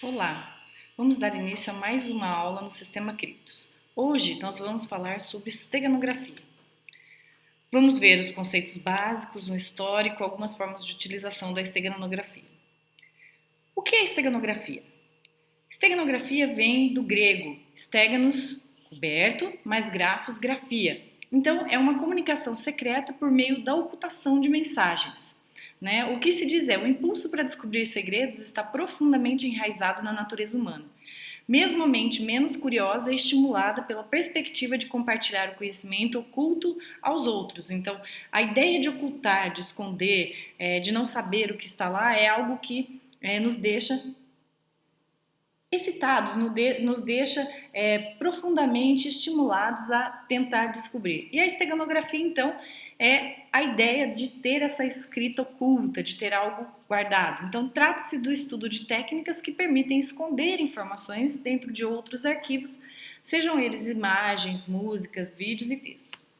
Olá, vamos dar início a mais uma aula no Sistema Criptos. Hoje nós vamos falar sobre esteganografia. Vamos ver os conceitos básicos, um histórico, algumas formas de utilização da esteganografia. O que é esteganografia? Esteganografia vem do grego steganos, coberto, mais grafos, grafia. Então, é uma comunicação secreta por meio da ocultação de mensagens. O que se diz é, o impulso para descobrir segredos está profundamente enraizado na natureza humana. Mesmo a mente menos curiosa é estimulada pela perspectiva de compartilhar o conhecimento oculto aos outros. Então, a ideia de ocultar, de esconder, de não saber o que está lá é algo que nos deixa excitados, nos deixa profundamente estimulados a tentar descobrir. E a esteganografia, então, é a ideia de ter essa escrita oculta, de ter algo guardado. Então, trata-se do estudo de técnicas que permitem esconder informações dentro de outros arquivos, sejam eles imagens, músicas, vídeos e textos.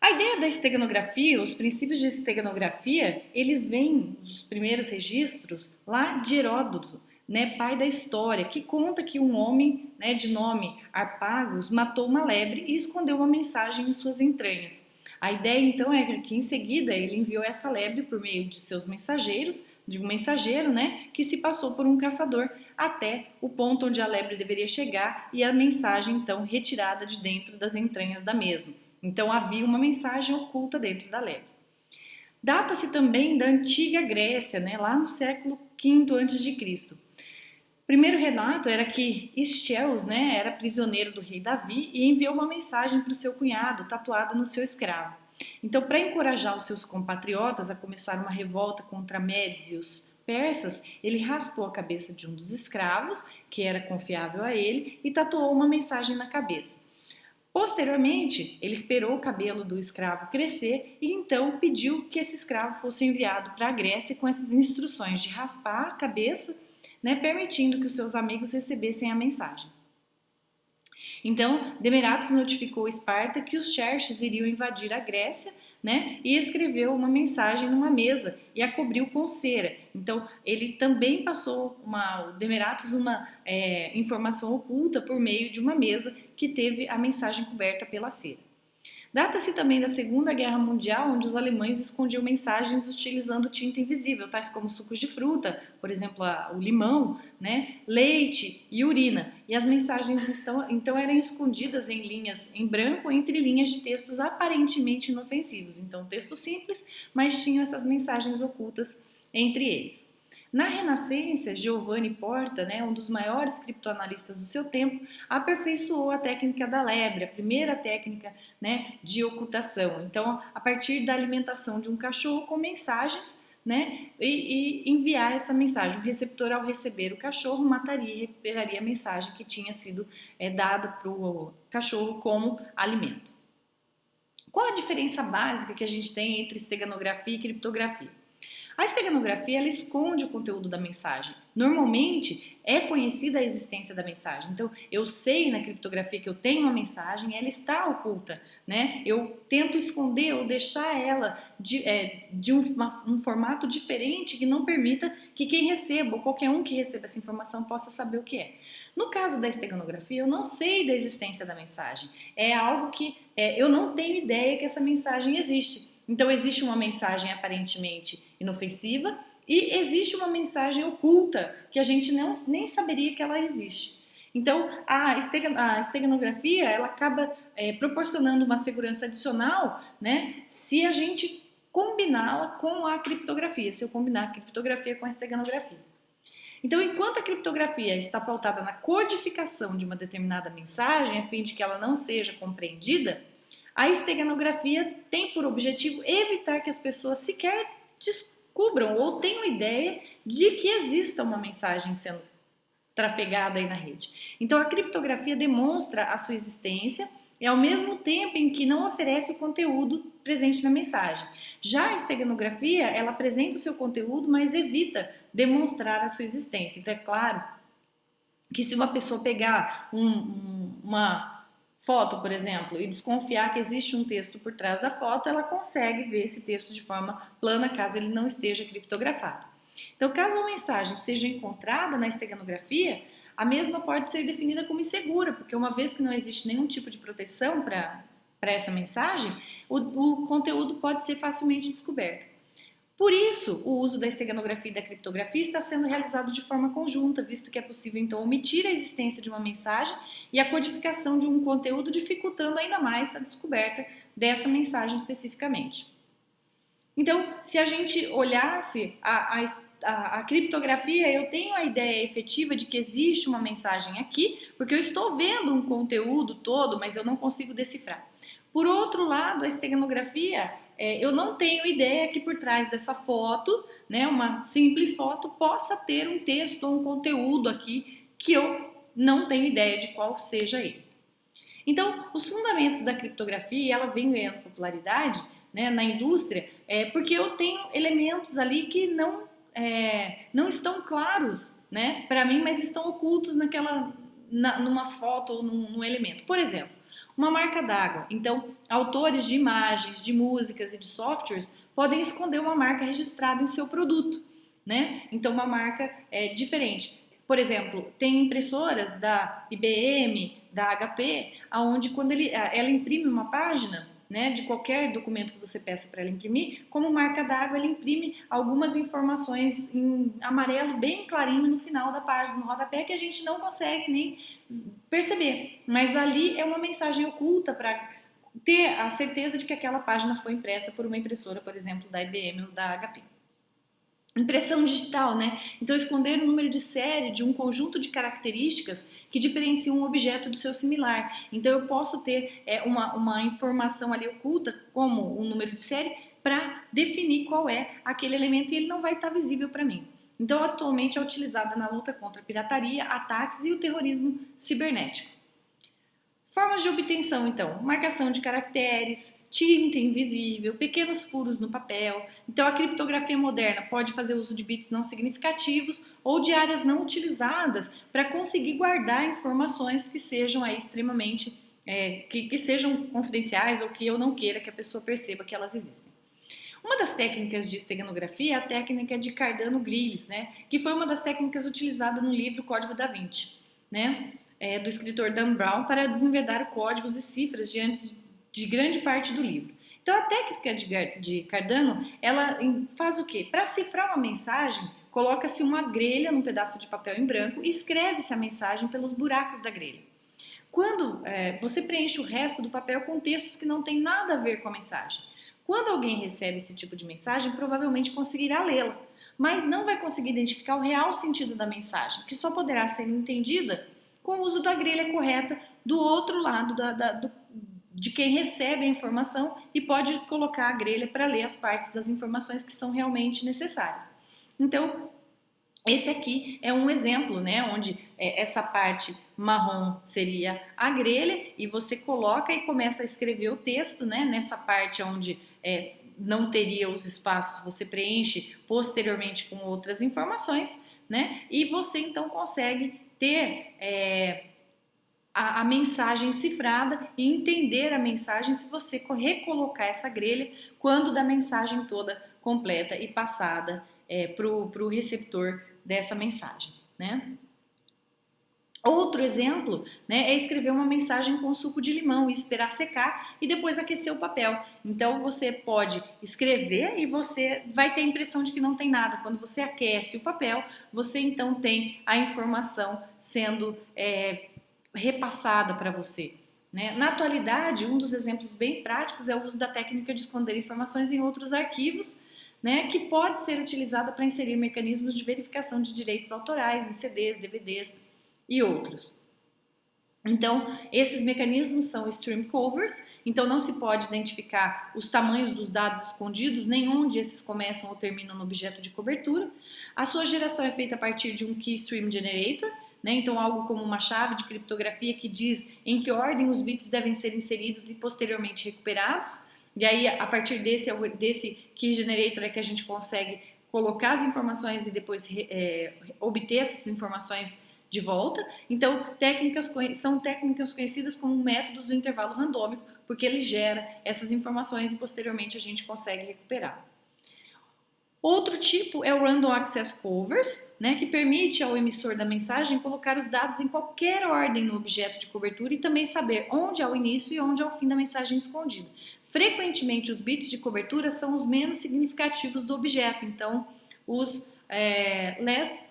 A ideia da esteganografia, os princípios de esteganografia, eles vêm dos primeiros registros lá de Heródoto, pai da história, que conta que um homem de nome Harpagos matou uma lebre e escondeu uma mensagem em suas entranhas. A ideia então é que em seguida ele enviou essa lebre por meio de seus mensageiros, de um mensageiro, que se passou por um caçador até o ponto onde a lebre deveria chegar e a mensagem então retirada de dentro das entranhas da mesma. Então havia uma mensagem oculta dentro da lebre. Data-se também da antiga Grécia, lá no século V a.C. O primeiro relato era que Eschilos, era prisioneiro do rei Davi e enviou uma mensagem para o seu cunhado, tatuada no seu escravo. Então, para encorajar os seus compatriotas a começar uma revolta contra Medes e os persas, ele raspou a cabeça de um dos escravos, que era confiável a ele, e tatuou uma mensagem na cabeça. Posteriormente, ele esperou o cabelo do escravo crescer e então pediu que esse escravo fosse enviado para a Grécia com essas instruções de raspar a cabeça, permitindo que os seus amigos recebessem a mensagem. Então, Demeratos notificou Esparta que os xerxes iriam invadir a Grécia, e escreveu uma mensagem numa mesa e a cobriu com cera. Então, ele também passou Demeratos uma informação oculta por meio de uma mesa que teve a mensagem coberta pela cera. Data-se também da Segunda Guerra Mundial, onde os alemães escondiam mensagens utilizando tinta invisível, tais como sucos de fruta, por exemplo, o limão, leite e urina. E as mensagens então eram escondidas em linhas em branco entre linhas de textos aparentemente inofensivos. Então, texto simples, mas tinham essas mensagens ocultas entre eles. Na Renascença, Giovanni Porta, um dos maiores criptoanalistas do seu tempo, aperfeiçoou a técnica da lebre, a primeira técnica de ocultação. Então, a partir da alimentação de um cachorro com mensagens, e enviar essa mensagem. O receptor, ao receber o cachorro, mataria e recuperaria a mensagem que tinha sido dada para o cachorro como alimento. Qual a diferença básica que a gente tem entre esteganografia e criptografia? A esteganografia ela esconde o conteúdo da mensagem. Normalmente é conhecida a existência da mensagem. Então eu sei na criptografia que eu tenho uma mensagem, ela está oculta, Eu tento esconder ou deixar ela de um formato diferente que não permita que quem receba ou qualquer um que receba essa informação possa saber o que é. No caso da esteganografia, eu não sei da existência da mensagem. É algo que eu não tenho ideia que essa mensagem existe. Então, existe uma mensagem aparentemente inofensiva e existe uma mensagem oculta que a gente nem saberia que ela existe. Então, a esteganografia ela acaba proporcionando uma segurança adicional, se a gente combiná-la com a criptografia, se eu combinar a criptografia com a esteganografia. Então, enquanto a criptografia está pautada na codificação de uma determinada mensagem, a fim de que ela não seja compreendida, a esteganografia tem por objetivo evitar que as pessoas sequer descubram ou tenham ideia de que exista uma mensagem sendo trafegada aí na rede. Então, a criptografia demonstra a sua existência e ao mesmo tempo em que não oferece o conteúdo presente na mensagem. Já a esteganografia, ela apresenta o seu conteúdo, mas evita demonstrar a sua existência. Então, é claro que se uma pessoa pegar uma foto, por exemplo, e desconfiar que existe um texto por trás da foto, ela consegue ver esse texto de forma plana, caso ele não esteja criptografado. Então, caso a mensagem seja encontrada na esteganografia, a mesma pode ser definida como insegura, porque uma vez que não existe nenhum tipo de proteção para essa mensagem, o conteúdo pode ser facilmente descoberto. Por isso, o uso da esteganografia e da criptografia está sendo realizado de forma conjunta, visto que é possível, então, omitir a existência de uma mensagem e a codificação de um conteúdo, dificultando ainda mais a descoberta dessa mensagem especificamente. Então, se a gente olhasse a criptografia, eu tenho a ideia efetiva de que existe uma mensagem aqui, porque eu estou vendo um conteúdo todo, mas eu não consigo decifrar. Por outro lado, a esteganografia, eu não tenho ideia que por trás dessa foto, né, uma simples foto, possa ter um texto ou um conteúdo aqui que eu não tenho ideia de qual seja ele. Então, os fundamentos da criptografia, ela vem ganhando popularidade, né, na indústria, porque eu tenho elementos ali que não estão claros, né, para mim, mas estão ocultos numa foto ou num elemento. Por exemplo, uma marca d'água. Então, autores de imagens, de músicas e de softwares podem esconder uma marca registrada em seu produto, né? Então, uma marca diferente. Por exemplo, tem impressoras da IBM, da HP, onde quando ela imprime uma página, né, de qualquer documento que você peça para ela imprimir, como marca d'água, ela imprime algumas informações em amarelo bem clarinho no final da página, no rodapé, que a gente não consegue nem perceber. Mas ali é uma mensagem oculta para ter a certeza de que aquela página foi impressa por uma impressora, por exemplo, da IBM ou da HP. Impressão digital, né? Então, esconder o número de série de um conjunto de características que diferenciam um objeto do seu similar. Então, eu posso ter uma informação ali oculta, como um número de série, para definir qual é aquele elemento e ele não vai estar visível para mim. Então, atualmente é utilizada na luta contra a pirataria, ataques e o terrorismo cibernético. Formas de obtenção, então, marcação de caracteres, tinta invisível, pequenos furos no papel. Então, a criptografia moderna pode fazer uso de bits não significativos ou de áreas não utilizadas para conseguir guardar informações que sejam aí extremamente, que sejam confidenciais ou que eu não queira que a pessoa perceba que elas existem. Uma das técnicas de esteganografia é a técnica de Cardano-Grills, né, que foi uma das técnicas utilizada no livro Código da Vinci, né, do escritor Dan Brown, para desenvedar códigos e cifras diante de grande parte do livro. Então, a técnica de Cardano, ela faz o quê? Para cifrar uma mensagem, coloca-se uma grelha num pedaço de papel em branco e escreve-se a mensagem pelos buracos da grelha. Quando você preenche o resto do papel com textos que não tem nada a ver com a mensagem. Quando alguém recebe esse tipo de mensagem, provavelmente conseguirá lê-la, mas não vai conseguir identificar o real sentido da mensagem, que só poderá ser entendida com o uso da grelha correta do outro lado de quem recebe a informação e pode colocar a grelha para ler as partes das informações que são realmente necessárias. Então, esse aqui é um exemplo, né, onde essa parte marrom seria a grelha e você coloca e começa a escrever o texto, né, nessa parte onde não teria os espaços, você preenche posteriormente com outras informações, né, e você então consegue ter a mensagem cifrada e entender a mensagem se você recolocar essa grelha quando da mensagem toda completa e passada para o receptor dessa mensagem, né? Outro exemplo, né, é escrever uma mensagem com suco de limão e esperar secar e depois aquecer o papel. Então você pode escrever e você vai ter a impressão de que não tem nada. Quando você aquece o papel, você então tem a informação sendo repassada para você, né? Na atualidade, um dos exemplos bem práticos é o uso da técnica de esconder informações em outros arquivos, né, que pode ser utilizada para inserir mecanismos de verificação de direitos autorais em CDs, DVDs e outros. Então, esses mecanismos são stream covers, então não se pode identificar os tamanhos dos dados escondidos, nem onde esses começam ou terminam no objeto de cobertura. A sua geração é feita a partir de um Key Stream Generator, né? Então algo como uma chave de criptografia que diz em que ordem os bits devem ser inseridos e posteriormente recuperados. E aí, a partir desse Key Generator é que a gente consegue colocar as informações e depois obter essas informações de volta. Então, são técnicas conhecidas como métodos do intervalo randômico, porque ele gera essas informações e posteriormente a gente consegue recuperar. Outro tipo é o Random Access Covers, né, que permite ao emissor da mensagem colocar os dados em qualquer ordem no objeto de cobertura e também saber onde é o início e onde é o fim da mensagem escondida. Frequentemente, os bits de cobertura são os menos significativos do objeto, então os less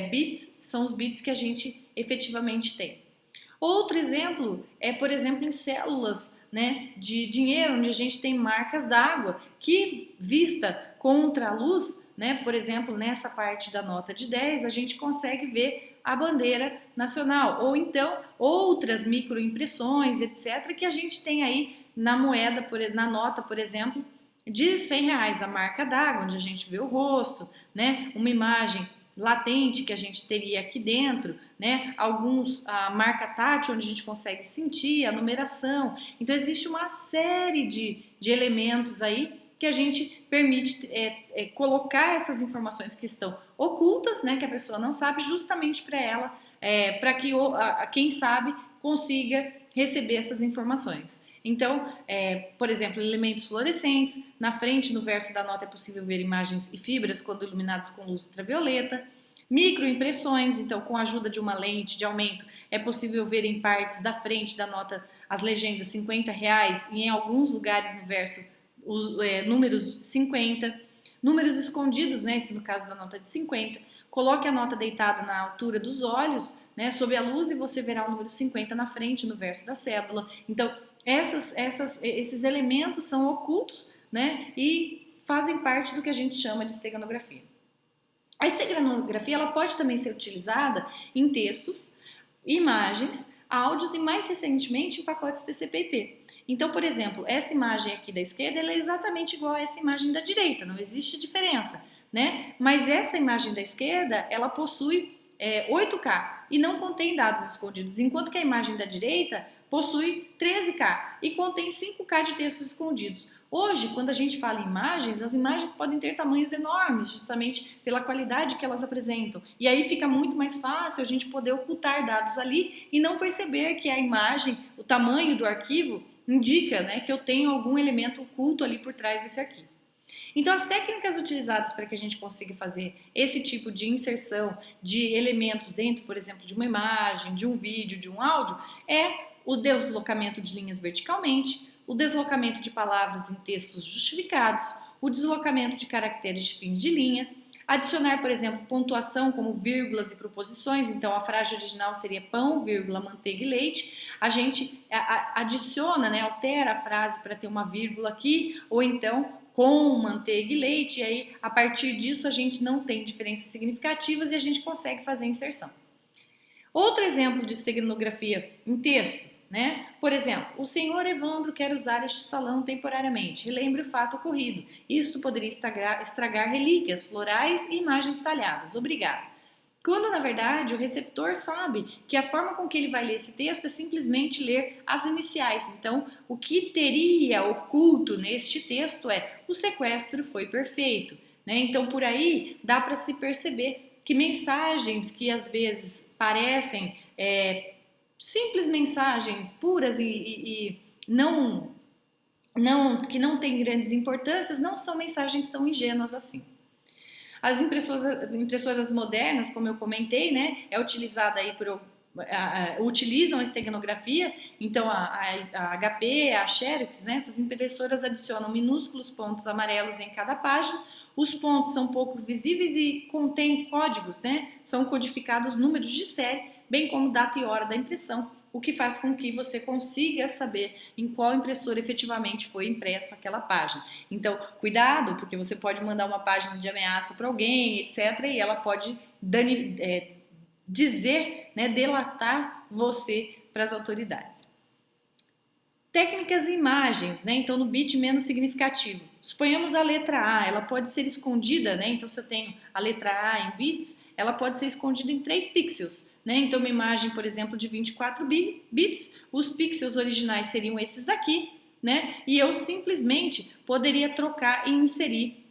bits são os bits que a gente efetivamente tem. Outro exemplo é, por exemplo, em células, né, de dinheiro, onde a gente tem marcas d'água que, vista contra a luz, né, por exemplo, nessa parte da nota de 10, a gente consegue ver a bandeira nacional, ou então outras microimpressões, etc., que a gente tem aí na moeda, na nota, por exemplo, de R$100, a marca d'água, onde a gente vê o rosto, né, uma imagem latente que a gente teria aqui dentro, né? A marca tátil onde a gente consegue sentir a numeração. Então existe uma série de elementos aí que a gente permite colocar essas informações que estão ocultas, né? Que a pessoa não sabe, justamente para ela, para que quem sabe consiga receber essas informações. Então, por exemplo, elementos fluorescentes, na frente, no verso da nota é possível ver imagens e fibras quando iluminadas com luz ultravioleta. Microimpressões, então com a ajuda de uma lente de aumento é possível ver em partes da frente da nota as legendas R$50 e em alguns lugares no verso os números 50. Números escondidos, né, esse no caso da nota de 50. Coloque a nota deitada na altura dos olhos, né, sob a luz, e você verá o número 50 na frente no verso da cédula. Então, esses elementos são ocultos, né, e fazem parte do que a gente chama de esteganografia. A esteganografia ela pode também ser utilizada em textos, imagens, áudios e mais recentemente em pacotes TCP/IP. Então, por exemplo, essa imagem aqui da esquerda ela é exatamente igual a essa imagem da direita, não existe diferença, né? Mas essa imagem da esquerda ela possui 8K e não contém dados escondidos, enquanto que a imagem da direita possui 13K e contém 5K de textos escondidos. Hoje, quando a gente fala em imagens, as imagens podem ter tamanhos enormes, justamente pela qualidade que elas apresentam. E aí fica muito mais fácil a gente poder ocultar dados ali e não perceber que a imagem, o tamanho do arquivo, indica, né, que eu tenho algum elemento oculto ali por trás desse arquivo. Então, as técnicas utilizadas para que a gente consiga fazer esse tipo de inserção de elementos dentro, por exemplo, de uma imagem, de um vídeo, de um áudio, é o deslocamento de linhas verticalmente, o deslocamento de palavras em textos justificados, o deslocamento de caracteres de fim de linha, adicionar, por exemplo, pontuação como vírgulas e proposições. Então, a frase original seria pão, vírgula, manteiga e leite. A gente adiciona, né, altera a frase para ter uma vírgula aqui, ou então com manteiga e leite, e aí a partir disso a gente não tem diferenças significativas e a gente consegue fazer a inserção. Outro exemplo de esteganografia em texto, né? Por exemplo, o senhor Evandro quer usar este salão temporariamente. Relembre o fato ocorrido. Isto poderia estragar relíquias, florais e imagens talhadas. Obrigado. Quando, na verdade, o receptor sabe que a forma com que ele vai ler esse texto é simplesmente ler as iniciais. Então, o que teria oculto neste texto é o sequestro foi perfeito, né? Então, por aí dá para se perceber que mensagens que às vezes parecem simples mensagens puras e que não têm grandes importâncias, não são mensagens tão ingênuas assim. As impressoras modernas, como eu comentei, né, utilizam a esteganografia, então a HP, a Xerox, né, essas impressoras adicionam minúsculos pontos amarelos em cada página. Os pontos são pouco visíveis e contêm códigos, né, são codificados números de série, bem como data e hora da impressão, o que faz com que você consiga saber em qual impressora efetivamente foi impresso aquela página. Então, cuidado, porque você pode mandar uma página de ameaça para alguém, etc., e ela pode dizer, né, delatar você para as autoridades. Técnicas e imagens, né? Então, no bit menos significativo. Suponhamos a letra A, ela pode ser escondida, né? Então, se eu tenho a letra A em bits, ela pode ser escondida em 3 pixels, né? Então, uma imagem, por exemplo, de 24 bits, os pixels originais seriam esses daqui, né? E eu simplesmente poderia trocar e inserir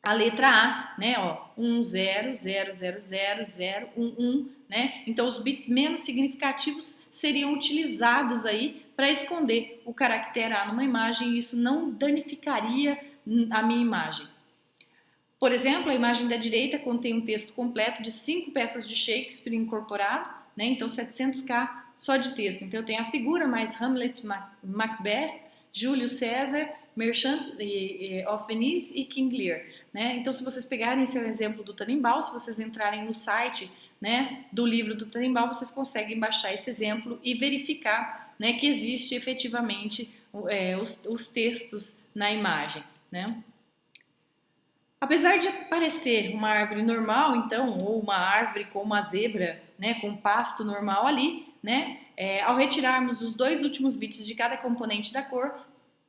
a letra A, né? Ó, 1, 0, 0, 0, 0, 0, 1, 1, né? Então, os bits menos significativos seriam utilizados aí para esconder o caractere A numa imagem e isso não danificaria a minha imagem. Por exemplo, a imagem da direita contém um texto completo de 5 peças de Shakespeare incorporado, né? Então 700k só de texto. Então eu tenho a figura mais Hamlet, Macbeth, Júlio César, Merchant of Venice e King Lear, né? Então se vocês pegarem esse exemplo do Tannenbaum, se vocês entrarem no site, né, do livro do Tannenbaum, vocês conseguem baixar esse exemplo e verificar, né, que existe efetivamente os textos na imagem, né? Apesar de parecer uma árvore normal, então, ou uma árvore com uma zebra, né, com pasto normal ali, né, ao retirarmos os 2 últimos bits de cada componente da cor,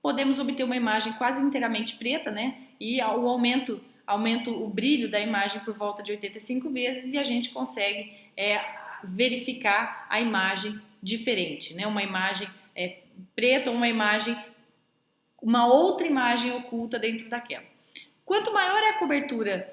podemos obter uma imagem quase inteiramente preta, né, e o aumento o brilho da imagem por volta de 85 vezes e a gente consegue verificar a imagem diferente, né, uma imagem preta ou uma outra imagem oculta dentro daquela. Quanto maior é a cobertura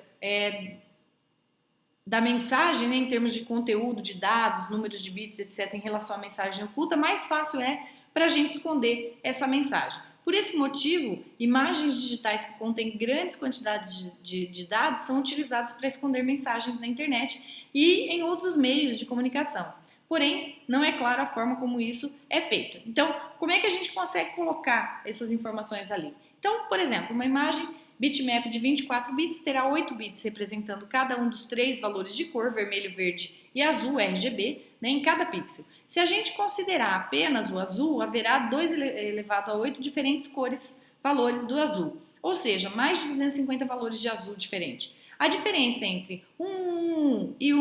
da mensagem, né, em termos de conteúdo, de dados, números de bits, etc., em relação à mensagem oculta, mais fácil é para a gente esconder essa mensagem. Por esse motivo, imagens digitais que contêm grandes quantidades de dados são utilizadas para esconder mensagens na internet e em outros meios de comunicação. Porém, não é clara a forma como isso é feito. Então, como é que a gente consegue colocar essas informações ali? Então, por exemplo, uma imagem bitmap de 24 bits terá 8 bits representando cada um dos 3 valores de cor, vermelho, verde e azul, RGB, né, em cada pixel. Se a gente considerar apenas o azul, haverá 2 elevado a 8 diferentes valores do azul, ou seja, mais de 250 valores de azul diferentes. A diferença entre 1 e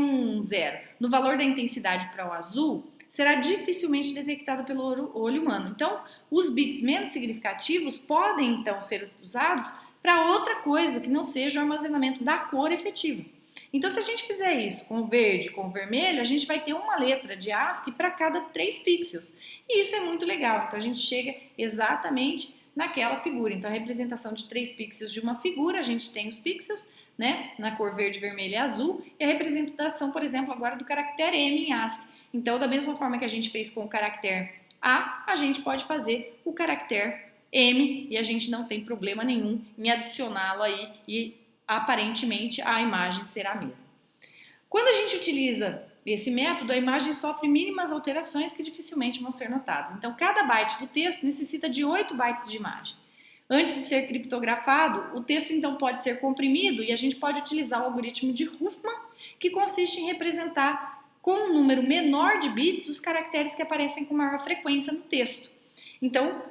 0 no valor da intensidade para o azul será dificilmente detectada pelo olho humano. Então, os bits menos significativos podem então ser usados para outra coisa que não seja o armazenamento da cor efetiva. Então, se a gente fizer isso com o verde e com o vermelho, a gente vai ter uma letra de ASCII para cada 3 pixels. E isso é muito legal. Então, a gente chega exatamente naquela figura. Então, a representação de 3 pixels de uma figura, a gente tem os pixels, né, na cor verde, vermelho e azul. E a representação, por exemplo, agora do caractere M em ASCII. Então, da mesma forma que a gente fez com o caractere A gente pode fazer o caractere M e a gente não tem problema nenhum em adicioná-lo aí e aparentemente a imagem será a mesma. Quando a gente utiliza esse método, a imagem sofre mínimas alterações que dificilmente vão ser notadas. Então, cada byte do texto necessita de 8 bytes de imagem. Antes de ser criptografado, o texto então pode ser comprimido e a gente pode utilizar o algoritmo de Huffman, que consiste em representar com um número menor de bits os caracteres que aparecem com maior frequência no texto. Então,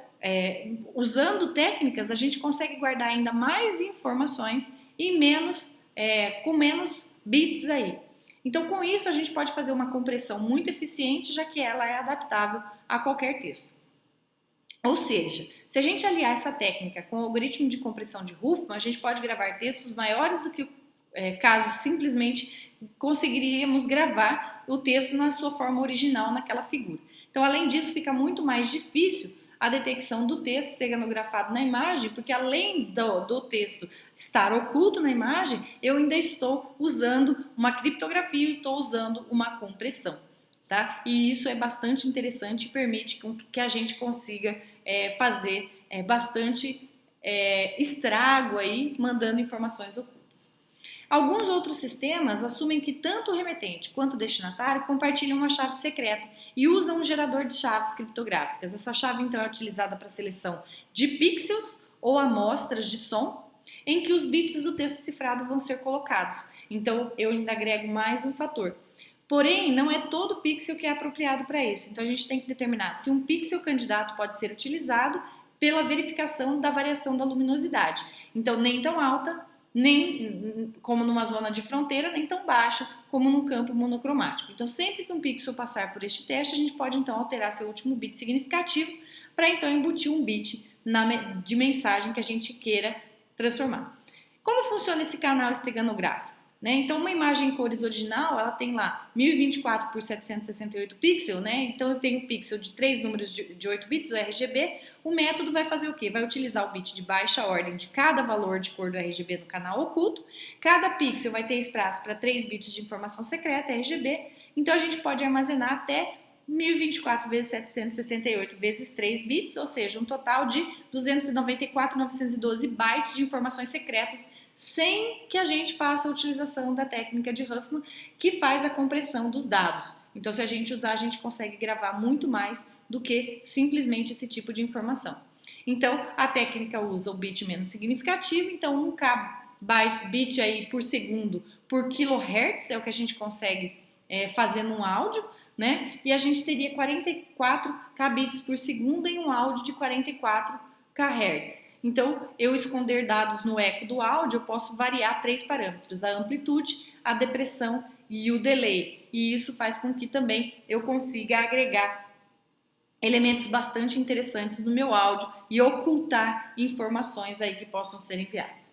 usando técnicas, a gente consegue guardar ainda mais informações e com menos bits aí. Então, com isso, a gente pode fazer uma compressão muito eficiente, já que ela é adaptável a qualquer texto. Ou seja, se a gente aliar essa técnica com o algoritmo de compressão de Huffman, a gente pode gravar textos maiores do que caso simplesmente conseguiríamos gravar o texto na sua forma original naquela figura. Então, além disso, fica muito mais difícil a detecção do texto seganografado na imagem, porque além do texto estar oculto na imagem, eu ainda estou usando uma criptografia e estou usando uma compressão, tá? E isso é bastante interessante e permite que a gente consiga fazer bastante estrago aí, mandando informações ocultas. Alguns outros sistemas assumem que tanto o remetente quanto o destinatário compartilham uma chave secreta e usam um gerador de chaves criptográficas. Essa chave, então, é utilizada para a seleção de pixels ou amostras de som em que os bits do texto cifrado vão ser colocados. Então, eu ainda agrego mais um fator. Porém, não é todo pixel que é apropriado para isso. Então, a gente tem que determinar se um pixel candidato pode ser utilizado pela verificação da variação da luminosidade. Então, nem tão alta, nem como numa zona de fronteira, nem tão baixa como num campo monocromático. Então, sempre que um pixel passar por este teste, a gente pode então alterar seu último bit significativo para então embutir um bit de mensagem que a gente queira transformar. Como funciona esse canal esteganográfico? Né? Então, uma imagem em cores original, ela tem lá 1024 por 768 pixels, né? Então eu tenho pixel de 3 números de 8 bits, o RGB. O método vai fazer o quê? Vai utilizar o bit de baixa ordem de cada valor de cor do RGB no canal oculto. Cada pixel vai ter espaço para 3 bits de informação secreta, RGB. Então a gente pode armazenar até 1024 vezes 768 vezes 3 bits, ou seja, um total de 294.912 bytes de informações secretas, sem que a gente faça a utilização da técnica de Huffman, que faz a compressão dos dados. Então, se a gente usar, a gente consegue gravar muito mais do que simplesmente esse tipo de informação. Então, a técnica usa o bit menos significativo, então 1 bit aí por segundo por kilohertz é o que a gente consegue fazer num áudio, né? E a gente teria 44 kbits por segundo em um áudio de 44 kHz. Então, eu esconder dados no eco do áudio, eu posso variar 3 parâmetros: a amplitude, a depressão e o delay. E isso faz com que também eu consiga agregar elementos bastante interessantes no meu áudio e ocultar informações aí que possam ser enviadas.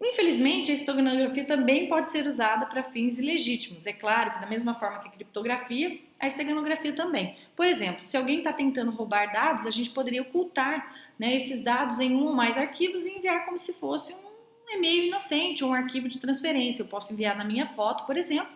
Infelizmente, a esteganografia também pode ser usada para fins ilegítimos. É claro que da mesma forma que a criptografia, a esteganografia também. Por exemplo, se alguém está tentando roubar dados, a gente poderia ocultar, né, esses dados em um ou mais arquivos e enviar como se fosse um e-mail inocente ou um arquivo de transferência. Eu posso enviar na minha foto, por exemplo,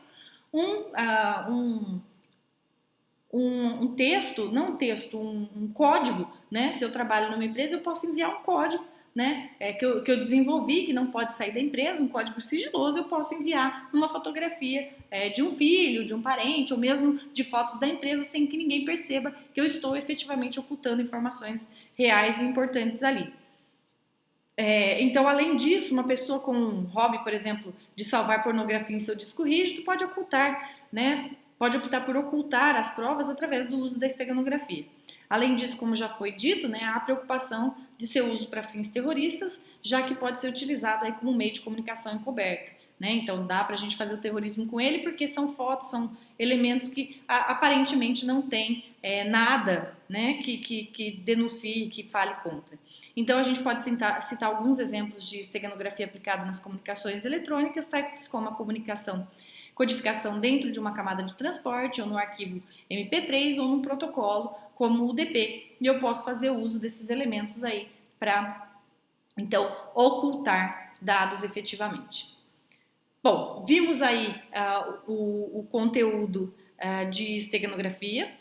um texto, não um texto, um código, né? Se eu trabalho numa empresa, eu posso enviar um código, né? Que eu desenvolvi, que não pode sair da empresa, um código sigiloso, eu posso enviar uma fotografia de um filho, de um parente, ou mesmo de fotos da empresa, sem que ninguém perceba que eu estou efetivamente ocultando informações reais e importantes ali. Então, além disso, uma pessoa com um hobby, por exemplo, de salvar pornografia em seu disco rígido, pode ocultar, né? Pode optar por ocultar as provas através do uso da esteganografia. Além disso, como já foi dito, né, há a preocupação de seu uso para fins terroristas, já que pode ser utilizado aí como meio de comunicação encoberta, né? Então dá para a gente fazer o terrorismo com ele, porque são fotos, são elementos que aparentemente não tem nada, né, que denuncie, que fale contra. Então a gente pode citar alguns exemplos de esteganografia aplicada nas comunicações eletrônicas, tais como a codificação dentro de uma camada de transporte, ou no arquivo MP3, ou num protocolo como o UDP, e eu posso fazer uso desses elementos aí para, então, ocultar dados efetivamente. Bom, vimos aí o conteúdo de esteganografia.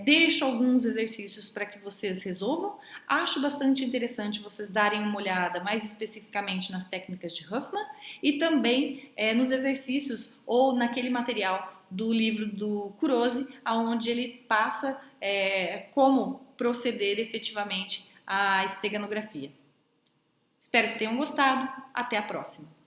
Deixo alguns exercícios para que vocês resolvam. Acho bastante interessante vocês darem uma olhada mais especificamente nas técnicas de Huffman e também nos exercícios ou naquele material do livro do Kurose, onde ele passa como proceder efetivamente à esteganografia. Espero que tenham gostado. Até a próxima!